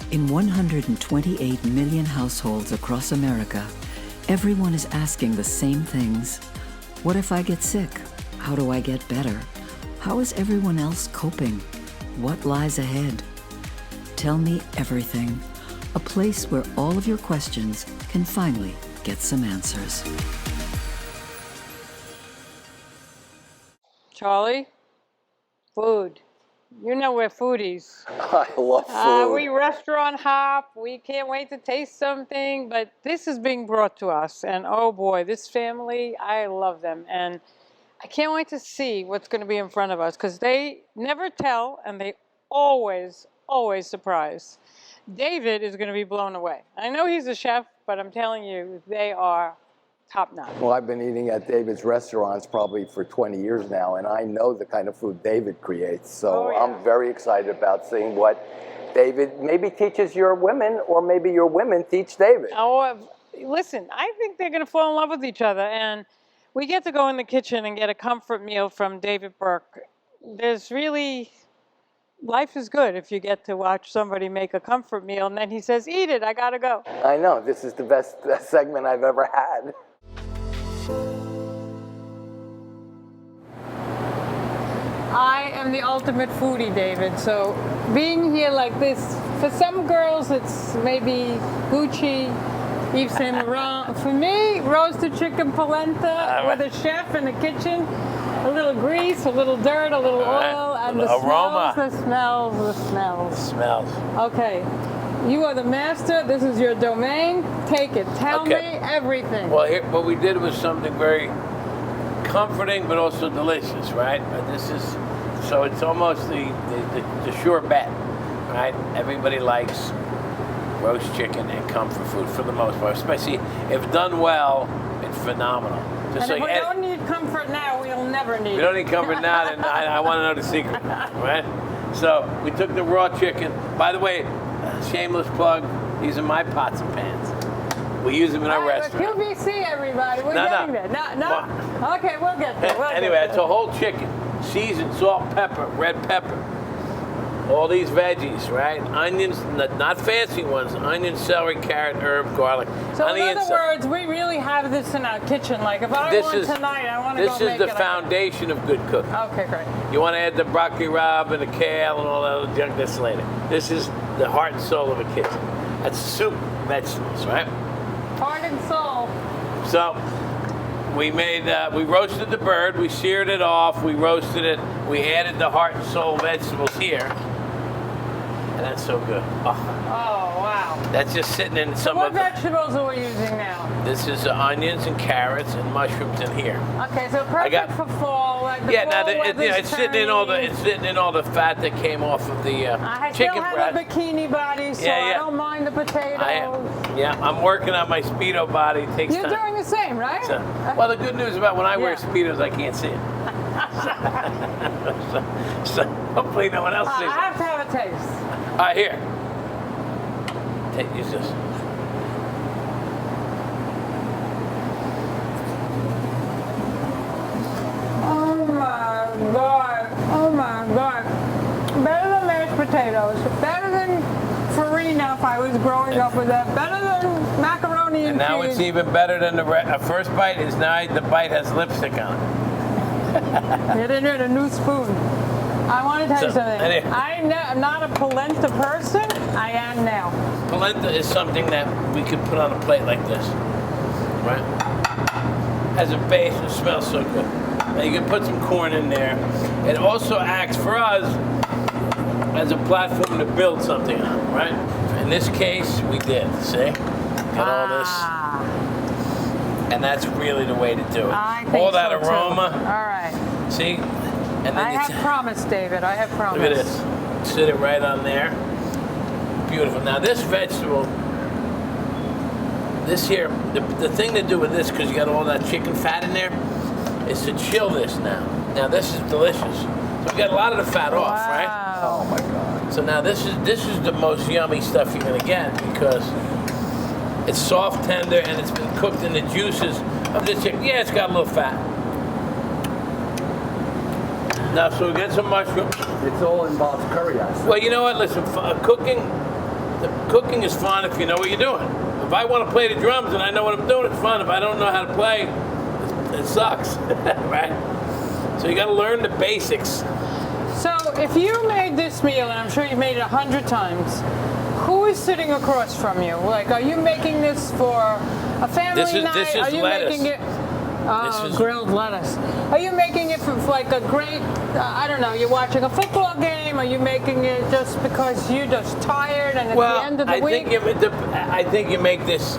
In 128 million households across America, everyone is asking the same things. What if I get sick? How do I get better? How is everyone else coping? What lies ahead? Tell Me Everything, a place where all of your questions can finally get some answers. Charlie, food. You know we're foodies. I love food. We restaurant hop. We can't wait to taste something, but this is being brought to us. And oh boy, this family, I love them. And I can't wait to see what's going to be in front of us because they never tell and they always surprise. David is going to be blown away. I know he's a chef, but I'm telling you, they are top notch. Well, I've been eating at David's restaurants probably for 20 years now, and I know the kind of food David creates. So I'm very excited about seeing what David maybe teaches your women, or maybe your women teach David. Oh, listen, I think they're going to fall in love with each other, and we get to go in the kitchen and get a comfort meal from David Burke. There's really, life is good if you get to watch somebody make a comfort meal, and then he says, eat it, I got to go. I know, this is the best segment I've ever had. I am the ultimate foodie, David. So being here like this, for some girls it's maybe Gucci, Yves Saint Laurent. For me, roasted chicken polenta with a chef in the kitchen, a little grease, a little dirt, a little oil, and the aroma. smells. Okay, you are the master. This is your domain. Take it. Tell me everything. Well, here, what we did was something very comforting, but also delicious, right? This is, so it's almost the sure bet, right? Everybody likes roast chicken and comfort food for the most part, especially if done well, it's phenomenal. Just and if we don't need comfort now, we'll never need it. We don't need comfort now, then I want to know the secret, right? So we took the raw chicken. By the way, shameless plug, these are my pots and pans. We use them in our restaurant. QVC, everybody. We're getting there. No. Okay, we'll get there. Anyway, it's a whole chicken. Seasoned, salt, pepper, red pepper. All these veggies, right? Onions, not fancy ones. Onion, celery, carrot, herb, garlic. So in other words, we really have this in our kitchen. Like if I want tonight, I want to go make it. This is the foundation of good cooking. Okay, great. You want to add the broccoli rabe and the kale and all that other junk that's later. This is the heart and soul of a kitchen. That's soup, vegetables, right? Heart and soul. So we roasted the bird, we seared it off, we roasted it, we added the heart and soul vegetables here. And that's so good. Oh, wow. That's just sitting in some of the... What vegetables are we using now? This is onions and carrots and mushrooms in here. Okay, so perfect for fall. Like the fall it's sitting in all the fat that came off of the chicken breast. I still have a bikini body, so I don't mind the potatoes. I'm working on my Speedo body. It takes time. You're doing the same, right? So, well, the good news about when I wear Speedos, I can't see it. so hopefully no one else sees it. I have to have a taste. All right, here. Use this. Oh my God. Better than mashed potatoes. Better than farina if I was growing up with that. Better than macaroni and now cheese. it's even better than the first bite is now the bite has lipstick on it. You didn't get a new spoon. I want to tell you something. Anyway. I'm not a polenta person. I am now. Polenta is something that we could put on a plate like this, right? Has a base, it smells so good. Now you can put some corn in there. It also acts for us as a platform to build something on, right? In this case, we did, see? Got all this. And that's really the way to do it. All that aroma. All right. See? And then I have promised, David. I have promised. Look at this. Sit it right on there. Beautiful. Now this vegetable, this here, the thing to do with this, because you got all that chicken fat in there, is to chill this now. Now this is delicious. So we got a lot of the fat off, right? Oh my God. So now this is the most yummy stuff you're gonna get because it's soft, tender, and it's been cooked in the juices of the chicken. Yeah, it's got a little fat. Now, so we get some mushrooms. It's all involves curry, I see. Well, you know what? Listen, cooking The cooking is fun if you know what you're doing. If I want to play the drums and I know what I'm doing, it's fun. If I don't know how to play, it sucks, right? So you got to learn the basics. So if you made this meal, and I'm sure you've made it 100 times, who is sitting across from you? Like, are you making this for a family night? This is are you lettuce. making it? Oh, This is- grilled lettuce. Are you making it for like a great, I don't know, you're watching a football game? Are you making it just because you're just tired and at the end of the week? I think you make this,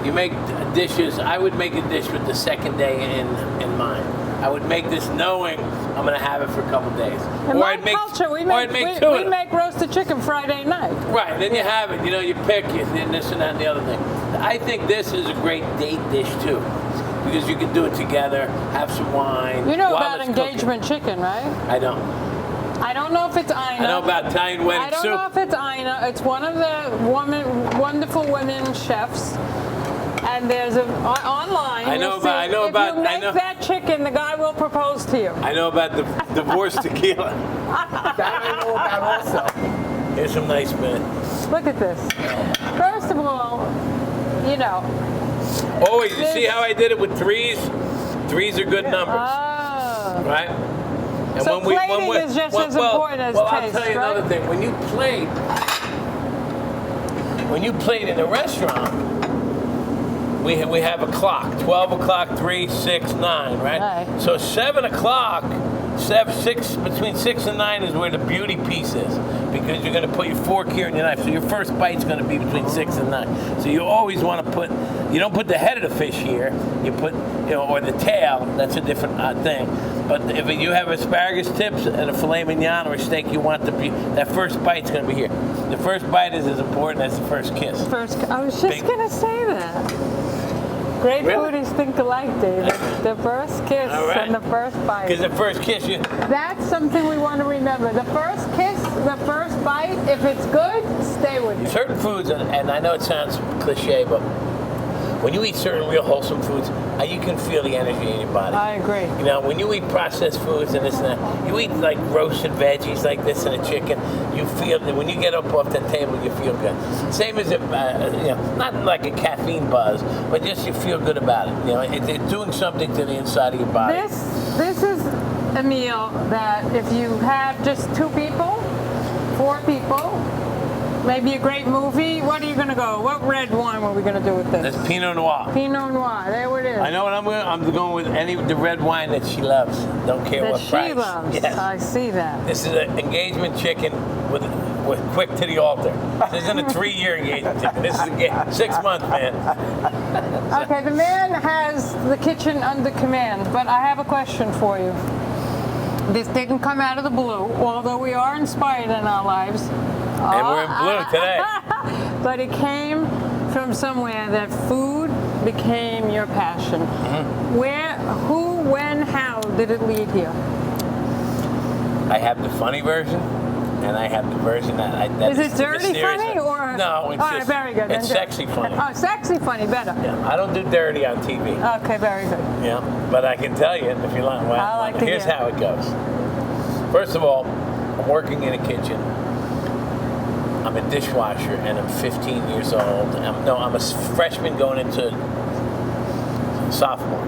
you make dishes. I would make a dish with the second day in mind. I would make this knowing I'm going to have it for a couple days. In my culture, we make roasted chicken Friday night. Right, then you have it. You know, you pick this and that and the other thing. I think this is a great date dish too, because you can do it together, have some wine. You know while about it's engagement cooking. chicken, right? I don't. I don't know if it's Ina. I know about Italian wedding I don't soup. know if it's Ina. It's one of the wonderful women chefs. And there's online. I know if you make that chicken, the guy will propose to you. I know about the divorce tequila. That I know about also. Here's some nice men. Look at this. First of all, you know. Always, you see how I did it with threes? Threes are good numbers, Oh. right? And So plating is just as important as I'll taste, tell you right? another thing. When you plate in a restaurant, we have a clock, 12 o'clock, 3, 6, 9, right? Right. So 7 o'clock, 6, between 6 and 9 is where the beauty piece is, because you're going to put your fork here and your knife. So your first bite's going to be between 6 and 9. So you always want to put, you don't put the head of the fish here, you put, or the tail, that's a different thing. But if you have asparagus tips and a filet mignon or a steak, you want that first bite's going to be here. The first bite is as important as the first kiss. I was just going to say that. Great Really? foodies think alike, David. The first kiss All right. and the first bite. Because the first kiss, That's something we want to remember. The first kiss, the first bite, if it's good, stay with it. certain foods, and I know it sounds cliche, but when you eat certain real wholesome foods, you can feel the energy in your body. I agree. You know, when you eat processed foods and this and that, you eat like roasted veggies like this and a chicken, you feel that when you get up off that table, you feel good. Same as if, not like a caffeine buzz, but just you feel good about it. You know, it's doing something to the inside of your body. This is a meal that if you have just 2 people, 4 people, maybe a great movie, what are you going to go? What red wine are we going to do with this? That's Pinot Noir. Pinot Noir, there it is. I know what I'm going. I'm going with the red wine that she loves. Don't care That what she price. loves. Yes. I see that. This is an engagement chicken with quick to the altar. This isn't a 3-year engagement chicken. This is 6 months, man. Okay, the man has the kitchen under command, but I have a question for you. This didn't come out of the blue, although we are inspired in our lives. And we're in blue today. But it came from somewhere that food became your passion. Mm-hmm. Where, who, when, how did it lead here? I have the funny version, and I have the version that Is it the dirty mysterious funny one. or? No, it's all right, just very good. It's sexy funny. Oh, sexy funny, better. Yeah, I don't do dirty on TV. Okay, very good. Yeah, but I can tell you if you like. Well, I like to here's hear. how it goes. First of all, I'm working in a kitchen. I'm a dishwasher, and I'm 15 years old. I'm a freshman going into sophomore.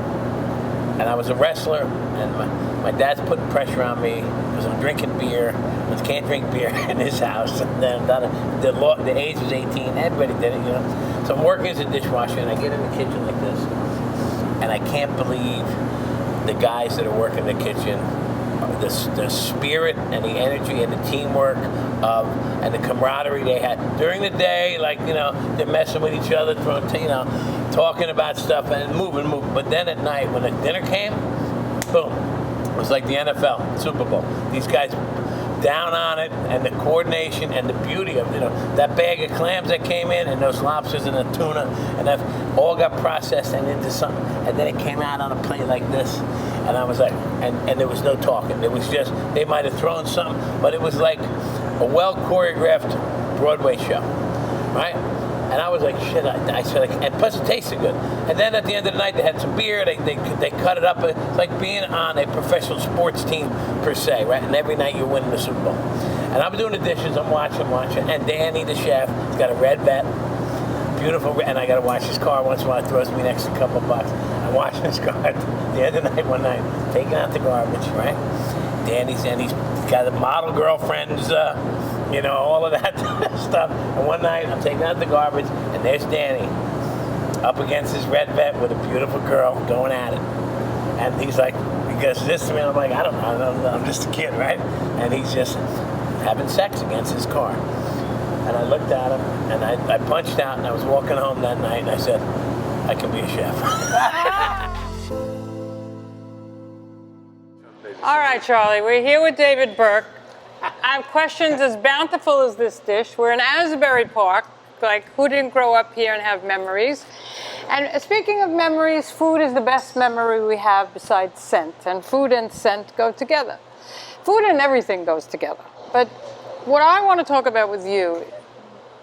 And I was a wrestler, and my dad's putting pressure on me because I'm drinking beer. I can't drink beer in his house. And then the age was 18. Everybody did it, you know. So I'm working as a dishwasher, and I get in the kitchen like this, and I can't believe the guys that are working in the kitchen, the spirit and the energy and the teamwork and the camaraderie they had during the day. Like, you know, they're messing with each other, talking about stuff and moving. But then at night, when the dinner came, boom. It was like the NFL, Super Bowl. These guys down on it, and the coordination and the beauty of, you know, that bag of clams that came in, and those lobsters and the tuna, and that all got processed and into something, and then it came out on a plate like this, and I was like, and there was no talking. It was just, they might have thrown something, but it was like a well choreographed Broadway show, right? And I was like, shit, I said, and plus it tasted good. And then at the end of the night, they had some beer, they cut it up. It's like being on a professional sports team, per se, right? And every night you're winning the Super Bowl. And I'm doing the dishes, I'm watching. And Danny, the chef, has got a red vet, beautiful, and I got to wash his car once in a while. It throws me an extra couple bucks. I'm washing his car at the end of the night one night, taking out the garbage, right? Danny's got a model girlfriends, all of that stuff. And one night I'm taking out the garbage, and there's Danny up against his red vet with a beautiful girl going at it. And he's like, he goes this to me, and I'm like, I don't know, I'm just a kid, right? And he's just having sex against his car. And I looked at him, and I punched out, and I was walking home that night, and I said, I can be a chef. All right, Charlie, we're here with David Burke. I have questions as bountiful as this dish. We're in Asbury Park. Like, who didn't grow up here and have memories? And speaking of memories, food is the best memory we have besides scent. And food and scent go together. Food and everything goes together. But what I want to talk about with you,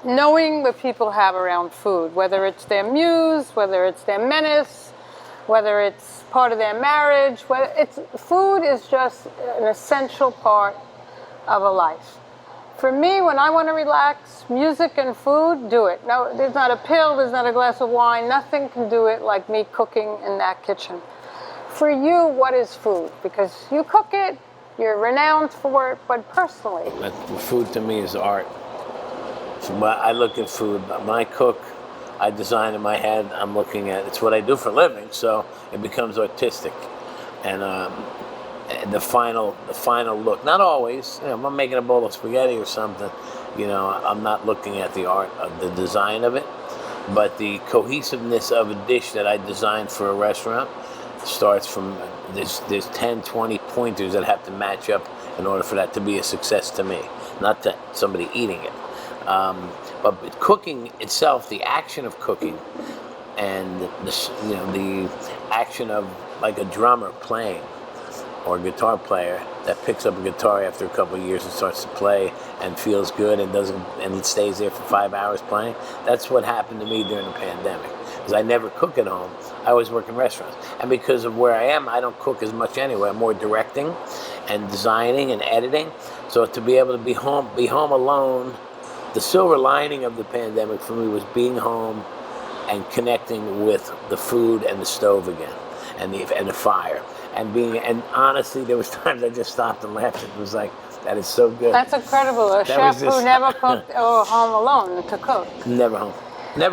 knowing what people have around food, whether it's their muse, whether it's their menace, whether it's part of their marriage, food is just an essential part of a life. For me, when I want to relax, music and food do it. No, there's not a pill, there's not a glass of wine, nothing can do it like me cooking in that kitchen. For you, what is food? Because you cook it, you're renowned for it, but personally. Food to me is art. So I look at food, when I cook, I design in my head, I'm looking at, it's what I do for a living, so it becomes artistic. And the final look, not always, if I'm making a bowl of spaghetti or something, I'm not looking at the art of the design of it, but the cohesiveness of a dish that I designed for a restaurant starts from, there's 10, 20 pointers that have to match up in order for that to be a success to me, not to somebody eating it. But cooking itself, the action of cooking, and the action of like a drummer playing or a guitar player that picks up a guitar after a couple of years and starts to play and feels good and stays there for 5 hours playing. That's what happened to me during the pandemic. Because I never cook at home. I always work in restaurants. And because of where I am, I don't cook as much anyway. I'm more directing and designing and editing. So to be able to be home alone. The silver lining of the pandemic for me was being home and connecting with the food and the stove again, and the fire, and honestly, there was times I just stopped and laughed. It was like, that is so good. That's incredible. A chef who never cooked or home alone to cook. Never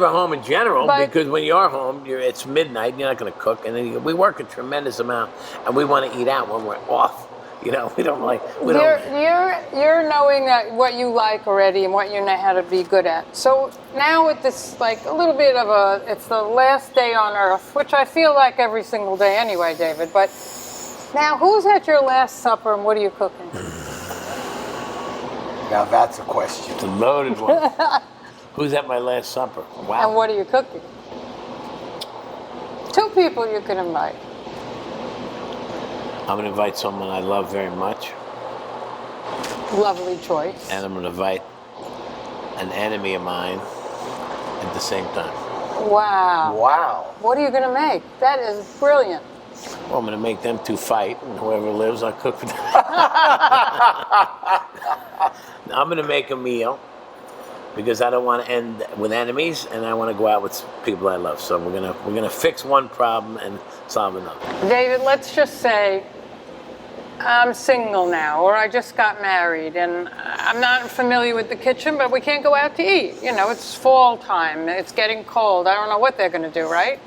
home in general, because when you are home, it's midnight. You're not going to cook, and then we work a tremendous amount, and we want to eat out when we're off. We don't like. You're knowing that what you like already and what you know how to be good at. So now with this, like a little bit of it's the last day on earth, which I feel like every single day anyway, David. But now, who's at your last supper and what are you cooking? Now that's a question. It's a loaded one. Who's at my last supper? Wow. And what are you cooking? 2 people you can invite. I'm going to invite someone I love very much. Lovely choice. And I'm going to invite an enemy of mine at the same time. Wow. Wow. What are you going to make? That is brilliant. Well, I'm going to make them 2 fight, and whoever lives, I'll cook for them. I'm going to make a meal because I don't want to end with enemies, and I want to go out with people I love. So we're gonna fix one problem and solve another. David, let's just say I'm single now, or I just got married, and I'm not familiar with the kitchen, but we can't go out to eat. It's fall time, it's getting cold. I don't know what they're going to do, right?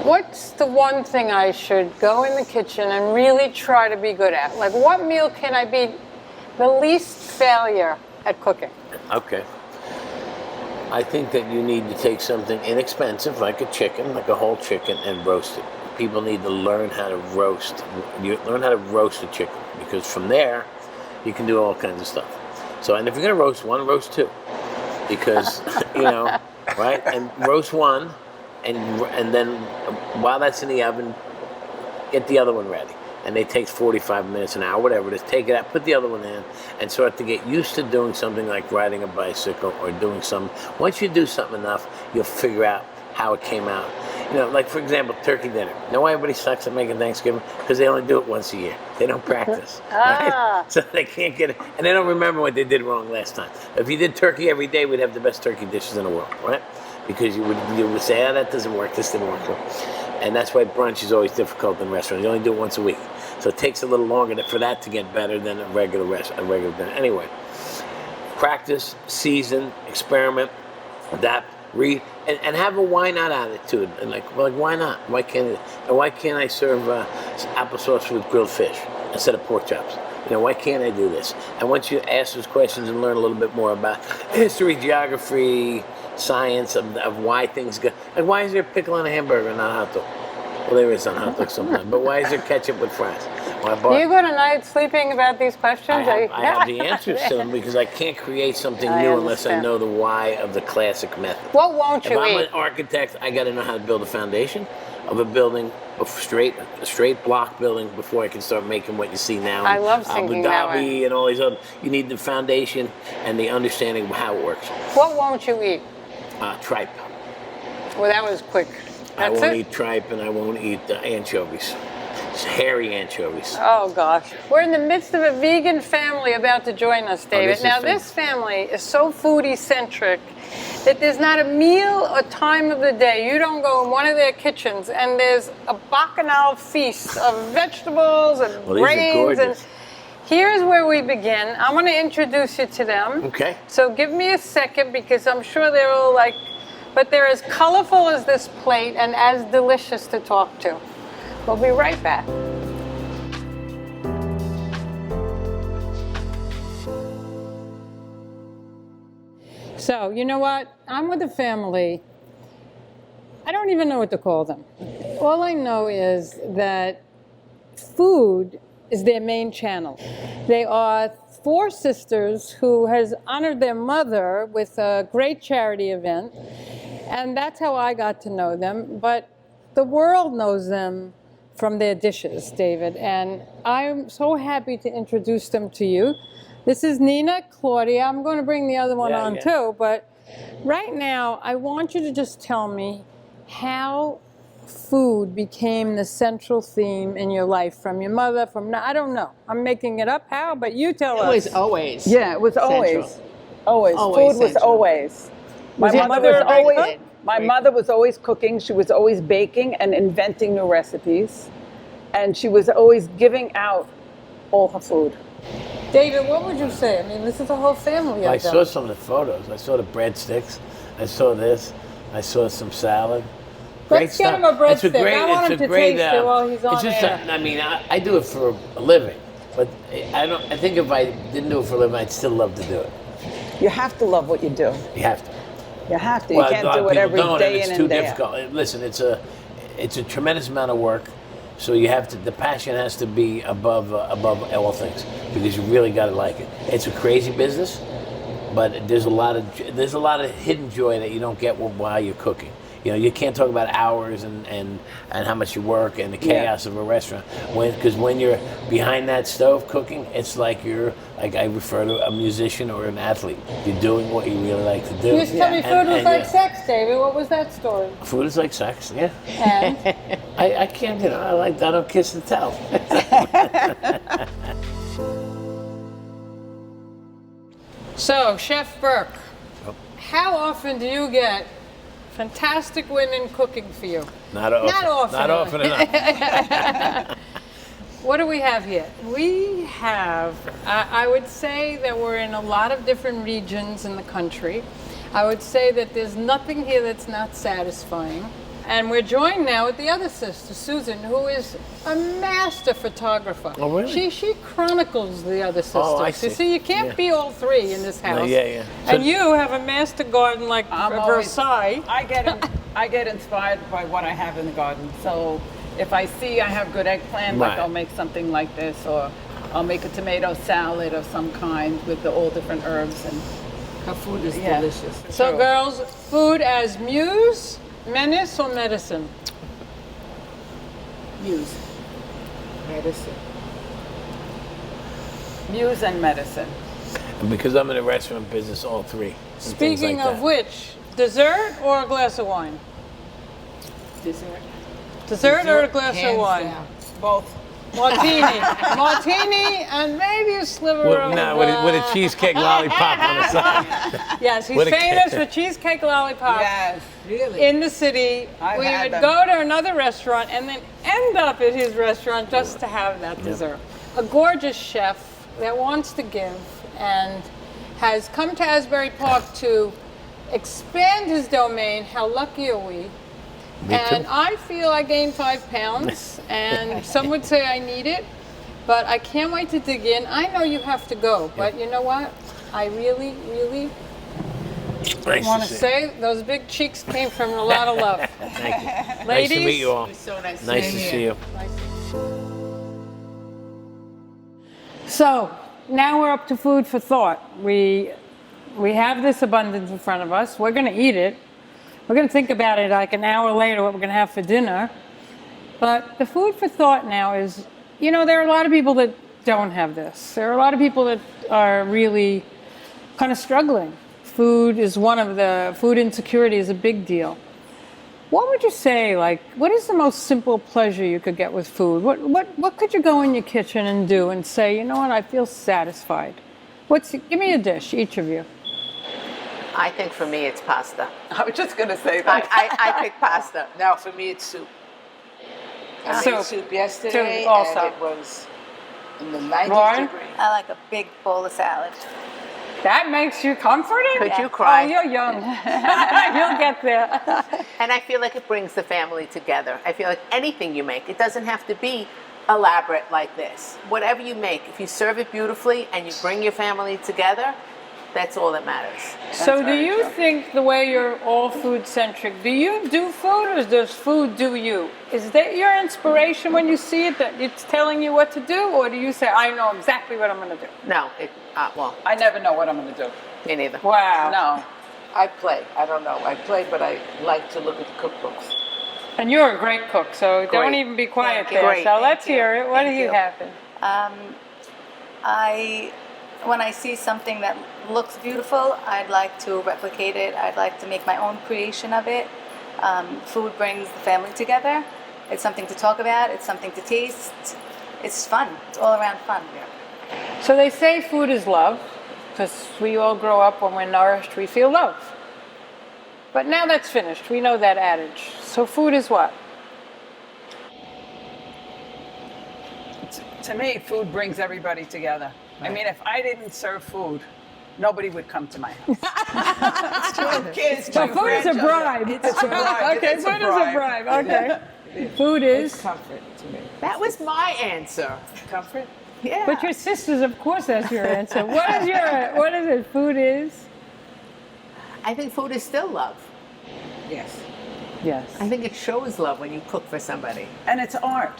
What's the one thing I should go in the kitchen and really try to be good at? Like, what meal can I be the least failure at cooking? Okay. I think that you need to take something inexpensive, like a chicken, like a whole chicken, and roast it. People need to learn how to roast. Learn how to roast a chicken, because from there, you can do all kinds of stuff. So, and if you're going to roast one, roast 2. Because, right? And roast one, and then while that's in the oven, get the other one ready. and they take 45 minutes, an hour, whatever it is. Take it out, put the other one in, and start to get used to doing something like riding a bicycle or doing some. Once you do something enough, you'll figure out how it came out. You know, like for example, turkey dinner. Know why everybody sucks at making Thanksgiving? Because they only do it once a year. They don't practice. Right? So they can't get it, and they don't remember what they did wrong last time. If you did turkey every day, we'd have the best turkey dishes in the world, right? Because you would say, oh, that doesn't work, this didn't work. And that's why brunch is always difficult in restaurants. You only do it once a week. So it takes a little longer for that to get better than a regular dinner. Anyway, practice, season, experiment, adapt, read, and have a why not attitude. And like why not? Why can't I serve applesauce with grilled fish instead of pork chops? You know, why can't I do this? And once you ask those questions and learn a little bit more about history, geography, science of why things go. Like, why is there pickle on a hamburger and not a hot dog? Well, there is on hot dog sometimes. But why is there ketchup with fries? Do you go to night sleeping about these questions? I have the answers to them because I can't create something new unless I know the why of the classic method. What won't you eat? If I'm an architect, I got to know how to build a foundation of a building, a straight block building before I can start making what you see now. I love thinking that way. Abu Dhabi and all these other. You need the foundation and the understanding of how it works. What won't you eat? Tripe. Well, that was quick. I won't eat tripe, and I won't eat anchovies. It's hairy anchovies. Oh, gosh. We're in the midst of a vegan family about to join us, David. This family is so foodie-centric that there's not a meal or time of the day you don't go in one of their kitchens and there's a bacchanal feast of vegetables and grains. And here's where we begin. I'm going to introduce you to them. Okay. So give me a second because I'm sure they're all like, but they're as colorful as this plate and as delicious to talk to. We'll be right back. So, you know what? I'm with a family. I don't even know what to call them. All I know is that food is their main channel. They are 4 sisters who has honored their mother with a great charity event. And that's how I got to know them. But the world knows them from their dishes, David. And I'm so happy to introduce them to you. This is Nina, Claudia. I'm going to bring the other one on too. But right now, I want you to just tell me how food became the central theme in your life from your mother, I don't know. I'm making it up. How? But you tell us. It was always. Yeah, it was always. Central. Always. Always Food was central. always. My your mother mother was always. a cook? My mother was always cooking. She was always baking and inventing new recipes, and she was always giving out all her food. David, what would you say? I mean, this is a whole family. I saw some of the photos. I saw the breadsticks. I saw this. I saw some salad. Let's get him a breadstick. I want him to taste it while he's on air. I mean, I do it for a living, but I think if I didn't do it for a living, I'd still love to do it. You have to love what you do. You have to. You have to. You can't do it every day in and day out. It's too difficult. Listen, it's a tremendous amount of work. So you have to. The passion has to be above all things because you really got to like it. It's a crazy business, but there's a lot of hidden joy that you don't get while you're cooking. You know, you can't talk about hours and how much you work and the chaos of a restaurant. Because when you're behind that stove cooking, it's like I refer to a musician or an athlete. You're doing what you really like to do. You used to tell me food was like sex, David. What was that story? Food is like sex, yeah. And? I can't, I don't kiss and tell. So, Chef Burke, how often do you get fantastic women cooking for you? Not often. Not often. Not often enough. What do we have here? We have, I would say that we're in a lot of different regions in the country. I would say that there's nothing here that's not satisfying. And we're joined now with the other sister, Susan, who is a master photographer. Oh, really? She chronicles the other sisters. Oh, I see. You see, you can't be all 3 in this house. No, yeah. And you have a master garden like Versailles. I get inspired by what I have in the garden. So if I see I have good eggplant, like I'll make something like this, or I'll make a tomato salad of some kind with all different herbs. And Her food is delicious. So girls, food as Muse, Menace, or medicine? Muse. Medicine. Muse and medicine. And because I'm in the restaurant business, all three. and things Speaking like of that. which, dessert or a glass of wine? Dessert. Dessert or a glass Hands of wine? down. Both. Martini. Martini and maybe a sliver of... With a cheesecake lollipop on the side. Yes, he's with a famous cake. for cheesecake lollipop. Yes. Really? In the city. I've We had would them. go to another restaurant and then end up at his restaurant just to have that dessert. A gorgeous chef that wants to give and has come to Asbury Park to expand his domain. How lucky are we? Me And too. I feel I gained 5 pounds, and some would say I need it, but I can't wait to dig in. I know you have to go, but you know what? I really, really Nice want to see you. say those big cheeks came from a lot of love. Thank you. Ladies, Nice to meet you all. It's so nice. Nice to see you. So now we're up to food for thought. We have this abundance in front of us. We're going to eat it. We're going to think about it like an hour later what we're going to have for dinner. But the food for thought now is, you know, there are a lot of people that don't have this. There are a lot of people that are really kind of struggling. Food insecurity is a big deal. What would you say, like, what is the most simple pleasure you could get with food? What could you go in your kitchen and do and say, you know what, I feel satisfied? Give me a dish, each of you. I think for me it's pasta. I was just going to say that. I pick pasta. Now for me it's soup. I Soup. made soup yesterday Soup also. and it was in the 90s Lauren? degree. I like a big bowl of salad. That makes you comforting? Could you cry? Oh, you're young. You'll get there. And I feel like it brings the family together. I feel like anything you make, it doesn't have to be elaborate like this. Whatever you make, if you serve it beautifully and you bring your family together, that's all that matters. So do you think the way you're all food centric, do you do food or does food do you? Is that your inspiration when you see it, that it's telling you what to do, or do you say, I know exactly what I'm going to do? No, well, I never know what I'm going to do. me neither. Wow. No. I play. I don't know. I play, but I like to look at the cookbooks. And you're a great cook, so don't Great. even be quiet Thank you. there. Great. So let's Thank you. hear it. What do Thank you you. have? When I see something that looks beautiful, I'd like to replicate it. I'd like to make my own creation of it. Food brings the family together. It's something to talk about. It's something to taste. It's fun. It's all around fun. So they say food is love, because we all grow up when we're nourished, we feel love. But now that's finished. We know that adage. So food is what? To me, food brings everybody together. I mean, if I didn't serve food, nobody would come to my house. Kids, So food is a bribe. It's a bribe. Okay, It's food is a bribe. Okay. Food It's is. comfort to me. That was my answer. Comfort? Yeah. But your sisters, of course, that's your answer. What is it? Food is? I think food is still love. Yes. Yes. I think it shows love when you cook for somebody. And it's art.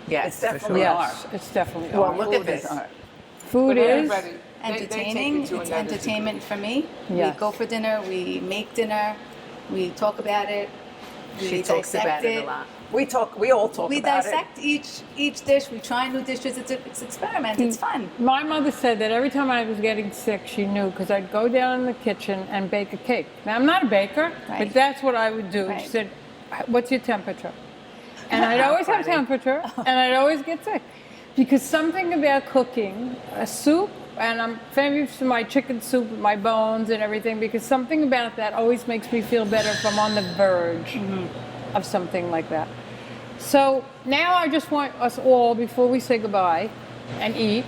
Yes, It's for definitely sure. Yes, it's definitely Well, art. look at Food is this. art. Food But is. everybody, they take Entertaining. it to It's another entertainment for me. Yes. We go for dinner. We make dinner. We talk about it. We She talks dissect about it a lot. We all talk We about dissect each dish. We try new dishes. It's experiment. It's fun. My mother said that every time I was getting sick, she knew, because I'd go down in the kitchen and bake a cake. Now, I'm not a baker, but Right. that's what I would do. She Right. said, what's your temperature? And I'd always have temperature, and I'd always get sick. Because something about cooking a soup, and I'm famous for my chicken soup with my bones and everything, because something about that always makes me feel better if I'm on the verge of something like that. So now I just want us all, before we say goodbye and eat,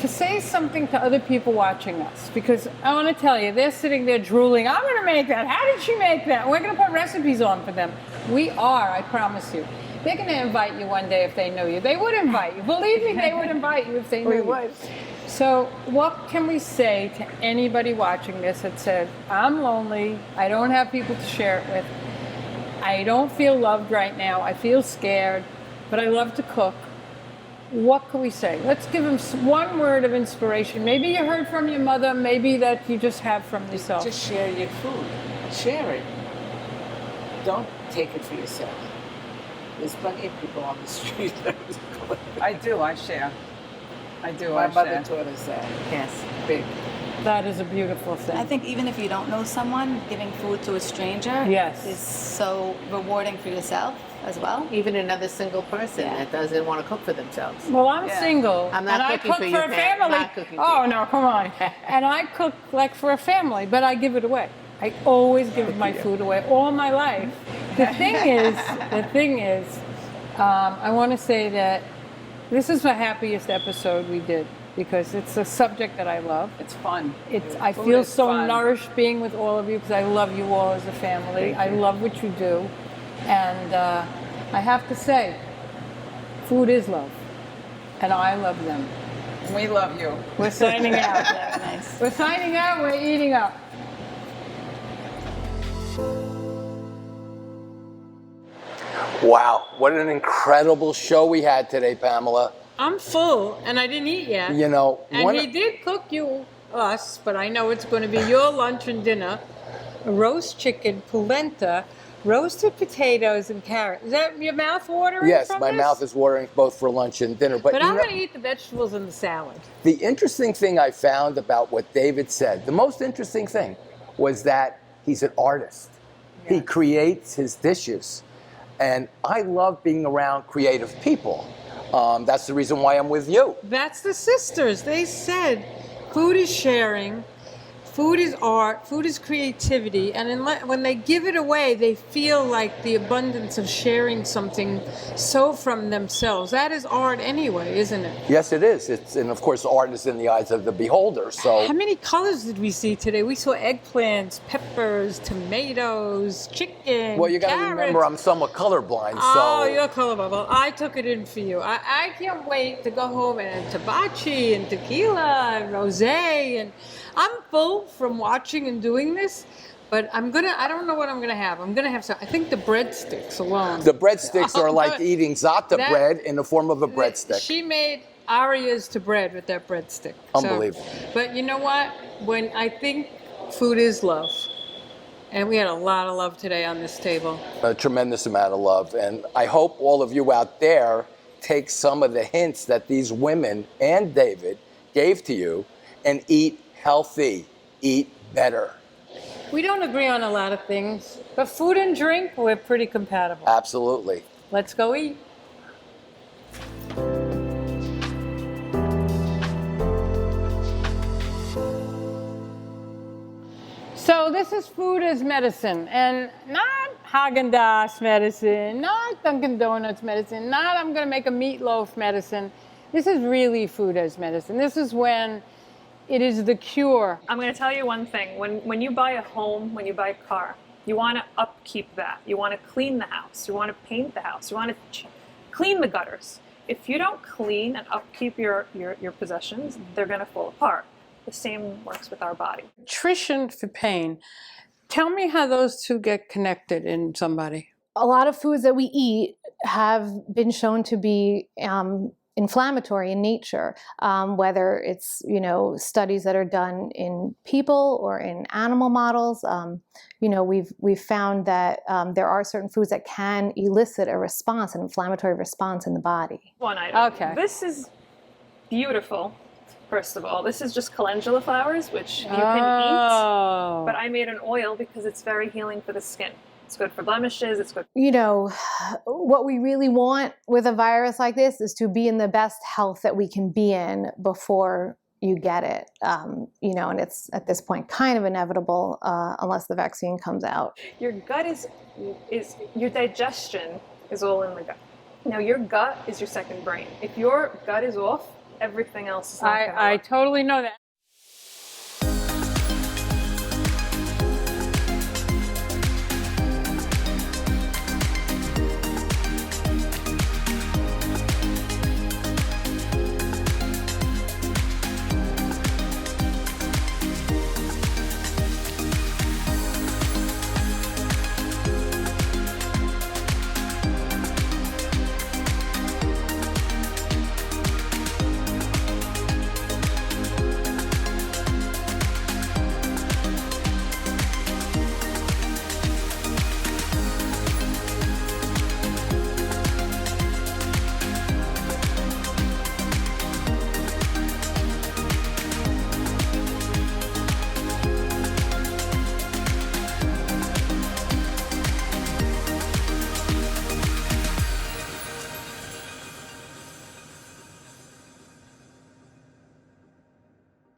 to say something to other people watching us. Because I want to tell you, they're sitting there drooling, I'm going to make that. How did she make that? We're going to put recipes on for them. We are, I promise you. They're going to invite you one day if they knew you. They would invite you. Believe me, they would invite you if they knew you. So what can we say to anybody watching this that said, I'm lonely, I don't have people to share it with, I don't feel loved right now, I feel scared, but I love to cook. What can we say? Let's give them one word of inspiration. Maybe you heard from your mother, maybe that you just have from yourself. Just share your food. Share it. Don't take it for yourself. There's plenty of people on the street. I do. I share. I do. My I mother share. taught us that. Yes. Big. That is a beautiful thing. I think even if you don't know someone, giving food to a stranger Yes. is so rewarding for yourself as well. Even another single person Yeah. that doesn't want to cook for themselves. Well, I'm Yeah. single, I'm not and I cooking cook for for, you, a Pam. family. Not cooking for Oh you. no, come on! And I cook like for a family, but I give it away. I always give my food away all my life. The thing is, I want to say that this is the happiest episode we did because it's a subject that I love. It's fun. I Food feel is so fun. nourished being with all of you because I love you all as a family. I love what you do. And I have to say, food is love. And I love them. We love you. We're signing out. Nice. We're signing out. We're eating up. Wow, what an incredible show we had today, Pamela. I'm full, and I didn't eat yet. You know, And he did cook us, but I know it's going to be your lunch and dinner. A roast chicken, polenta, roasted potatoes, and carrots. Is that your mouth watering? yes, from my this? mouth is watering both for lunch and dinner. But But you I'm know, going to eat the vegetables and the salad. the interesting thing I found about what David said, the most interesting thing was that he's an artist. He creates his dishes. And I love being around creative people. That's the reason why I'm with you. That's the sisters. They said food is sharing, food is art, food is creativity, and when they give it away, they feel like the abundance of sharing something so from themselves. That is art anyway, isn't it? Yes, it is. And of course, art is in the eyes of the beholder. So How many colors did we see today? We saw eggplants, peppers, tomatoes, chicken, well, you got to carrots. remember, I'm somewhat colorblind. Oh, So you're colorblind. Well, I took it in for you. I can't wait to go home and hibachi and tequila and rosé. And I'm full from watching and doing this, but I don't know what I'm gonna have. I'm gonna have some, I think the breadsticks alone. the breadsticks are like But eating za'atar that- bread in the form of a breadstick. She made arias to bread with that breadstick. Unbelievable. But you know what? When I think food is love, and we had a lot of love today on this table. A tremendous amount of love. And I hope all of you out there take some of the hints that these women and David gave to you and eat healthy, eat better. We don't agree on a lot of things, but food and drink, we're pretty compatible. Absolutely. Let's go eat. So this is food as medicine, and not Haagen-Dazs medicine, not Dunkin' Donuts medicine, not I'm gonna make a meatloaf medicine. This is really food as medicine. This is when it is the cure. I'm going to tell you one thing. When you buy a home, when you buy a car, you want to upkeep that. You want to clean the house. You want to paint the house. You want to clean the gutters. If you don't clean and upkeep your possessions, they're going to fall apart. The same works with our body. Nutrition for pain. Tell me how those two get connected in somebody. A lot of foods that we eat have been shown to be inflammatory in nature, whether it's, studies that are done in people or in animal models. We've found that there are certain foods that can elicit a response, an inflammatory response in the body. One item. Okay. This is beautiful. First of all, this is just calendula flowers, which you can eat. But I made an oil because it's very healing for the skin. It's good for blemishes. It's good. What we really want with a virus like this is to be in the best health that we can be in before you get it. And it's at this point kind of inevitable unless the vaccine comes out. Your gut is your digestion is all in the gut. Now your gut is your second brain. If your gut is off, everything else is not gonna I work. totally know that.